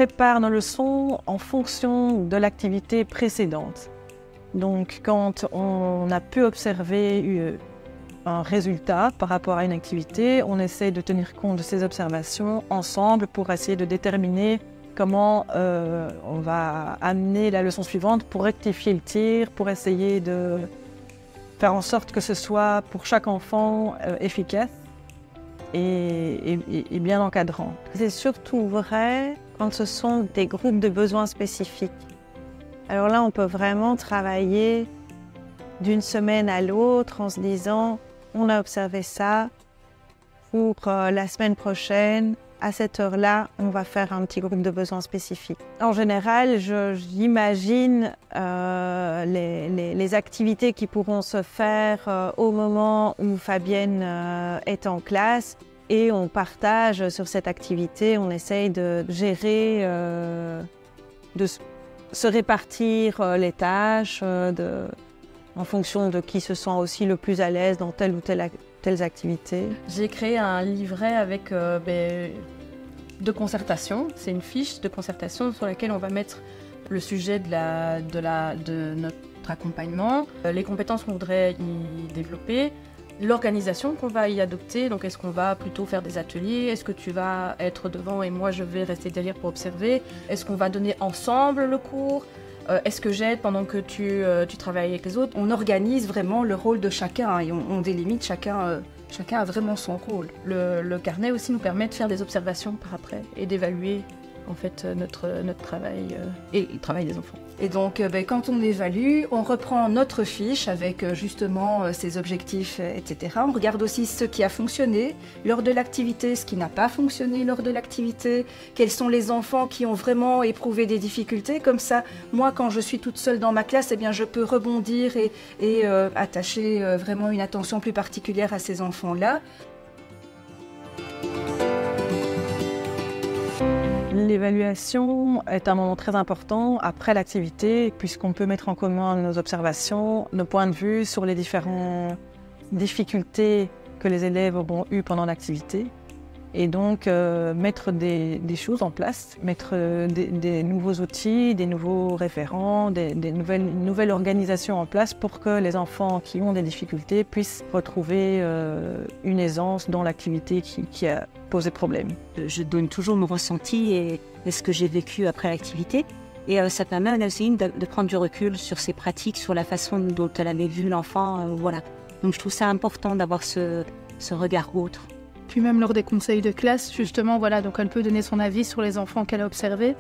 prépare nos leçons en fonction de l'activité précédente. Donc, quand on a pu observer un résultat par rapport à une activité, on essaie de tenir compte de ces observations ensemble pour essayer de déterminer comment on va amener la leçon suivante pour rectifier le tir, pour essayer de faire en sorte que ce soit pour chaque enfant efficace et bien encadrant. C'est surtout vrai quand ce sont des groupes de besoins spécifiques. Alors là, on peut vraiment travailler d'une semaine à l'autre en se disant « on a observé ça, pour la semaine prochaine, à cette heure-là, on va faire un petit groupe de besoins spécifiques ». En général, j'imagine les activités qui pourront se faire au moment où Fabienne est en classe et on partage sur cette activité, on essaye de gérer, de se répartir les tâches en fonction de qui se sent aussi le plus à l'aise dans telle ou telle activité. J'ai créé un livret avec de concertation. C'est une fiche de concertation sur laquelle on va mettre le sujet de notre accompagnement, les compétences qu'on voudrait y développer, l'organisation qu'on va y adopter. Donc est-ce qu'on va plutôt faire des ateliers? Est-ce que tu vas être devant et moi je vais rester derrière pour observer? Est-ce qu'on va donner ensemble le cours? Est-ce que j'aide pendant que tu travailles avec les autres? On organise vraiment le rôle de chacun et on délimite chacun a vraiment son rôle. Le carnet aussi nous permet de faire des observations par après et d'évaluer en fait notre travail et le travail des enfants. Et donc quand on évalue, on reprend notre fiche avec justement ses objectifs, etc. On regarde aussi ce qui a fonctionné lors de l'activité, ce qui n'a pas fonctionné lors de l'activité, quels sont les enfants qui ont vraiment éprouvé des difficultés. Comme ça, moi quand je suis toute seule dans ma classe, eh bien, je peux rebondir et attacher vraiment une attention plus particulière à ces enfants-là. L'évaluation est un moment très important après l'activité, puisqu'on peut mettre en commun nos observations, nos points de vue sur les différentes difficultés que les élèves auront eues pendant l'activité. Et donc mettre des choses en place, mettre des nouveaux outils, des nouveaux référents, une nouvelle organisation en place pour que les enfants qui ont des difficultés puissent retrouver une aisance dans l'activité qui a posé problème. Je donne toujours mon ressenti et ce que j'ai vécu après l'activité. Et ça permet à Nazaïne de prendre du recul sur ses pratiques, sur la façon dont elle avait vu l'enfant. Voilà. Donc je trouve ça important d'avoir ce regard autre. Puis même lors des conseils de classe, justement, voilà, donc elle peut donner son avis sur les enfants qu'elle a observés.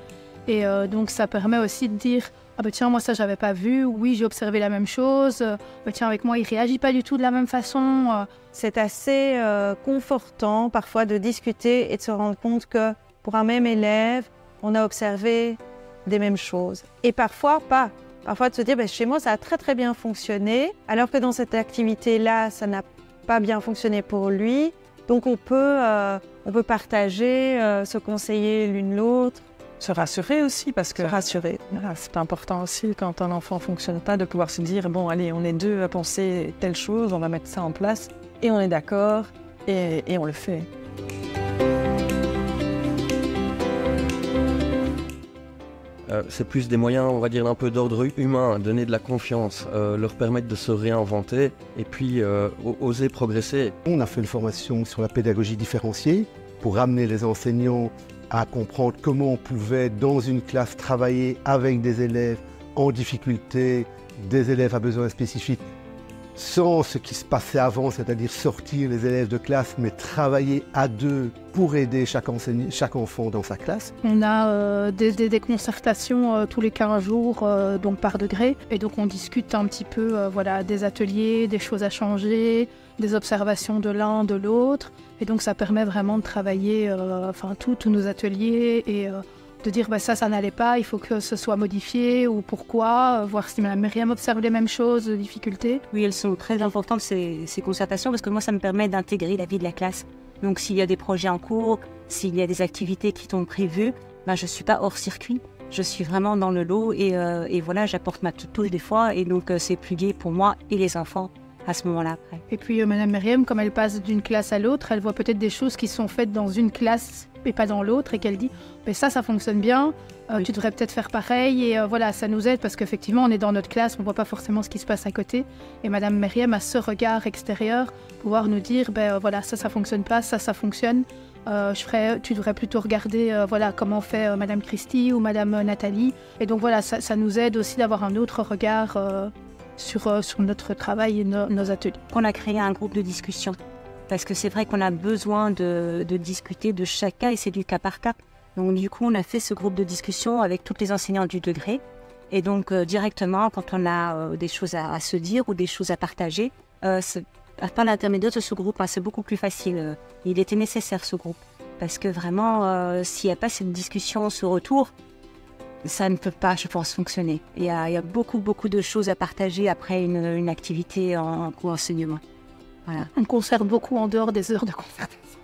Et donc ça permet aussi de dire « Ah bah tiens, moi ça j'avais pas vu, oui j'ai observé la même chose, bah tiens avec moi il réagit pas du tout de la même façon. » C'est assez confortant parfois de discuter et de se rendre compte que pour un même élève, on a observé des mêmes choses. Et parfois pas. Parfois de se dire bah, « Chez moi ça a très très bien fonctionné, alors que dans cette activité-là, ça n'a pas bien fonctionné pour lui. » Donc on peut partager, se conseiller l'une l'autre. Se rassurer aussi, parce que rassurer, c'est important aussi quand un enfant ne fonctionne pas, de pouvoir se dire « Bon, allez, on est deux à penser telle chose, on va mettre ça en place, et on est d'accord, et on le fait. » C'est plus des moyens, on va dire, un peu d'ordre humain, donner de la confiance, leur permettre de se réinventer et puis oser progresser. On a fait une formation sur la pédagogie différenciée pour amener les enseignants à comprendre comment on pouvait, dans une classe, travailler avec des élèves en difficulté, des élèves à besoins spécifiques, sans ce qui se passait avant, c'est-à-dire sortir les élèves de classe, mais travailler à deux pour aider chaque enfant dans sa classe. On a des concertations tous les 15 jours, donc par degré, et donc on discute un petit peu voilà, des ateliers, des choses à changer, des observations de l'un, de l'autre, et donc ça permet vraiment de travailler tous nos ateliers et de dire bah, ça n'allait pas, il faut que ce soit modifié ou pourquoi, voir si Myriam observe les mêmes choses, difficultés. Oui, elles sont très importantes ces concertations parce que moi ça me permet d'intégrer la vie de la classe. Donc s'il y a des projets en cours, s'il y a des activités qui sont prévues, ben, je ne suis pas hors circuit, je suis vraiment dans le lot et voilà, j'apporte ma petite touche des fois et donc c'est plus gai pour moi et les enfants à ce moment-là après. Et puis Madame Myriam, comme elle passe d'une classe à l'autre, elle voit peut-être des choses qui sont faites dans une classe et pas dans l'autre, et qu'elle dit mais ça fonctionne bien, Oui. tu devrais peut-être faire pareil, et voilà, ça nous aide parce qu'effectivement on est dans notre classe, on voit pas forcément ce qui se passe à côté, et Madame Myriam a ce regard extérieur, pouvoir nous dire voilà, ça fonctionne pas, ça fonctionne, tu devrais plutôt regarder voilà, comment fait Madame Christie ou Madame Nathalie, et donc voilà, ça nous aide aussi d'avoir un autre regard sur notre travail et nos ateliers. On a créé un groupe de discussion parce que c'est vrai qu'on a besoin de discuter de chaque cas et c'est du cas par cas. Donc du coup, on a fait ce groupe de discussion avec toutes les enseignantes du degré. Et donc directement, quand on a des choses à se dire ou des choses à partager, par l'intermédiaire de ce groupe, c'est beaucoup plus facile. Il était nécessaire ce groupe parce que vraiment, s'il n'y a pas cette discussion, ce retour, ça ne peut pas, je pense, fonctionner. Il y a beaucoup de choses à partager après une activité en co-enseignement. Voilà. On concerte beaucoup en dehors des heures de concertation.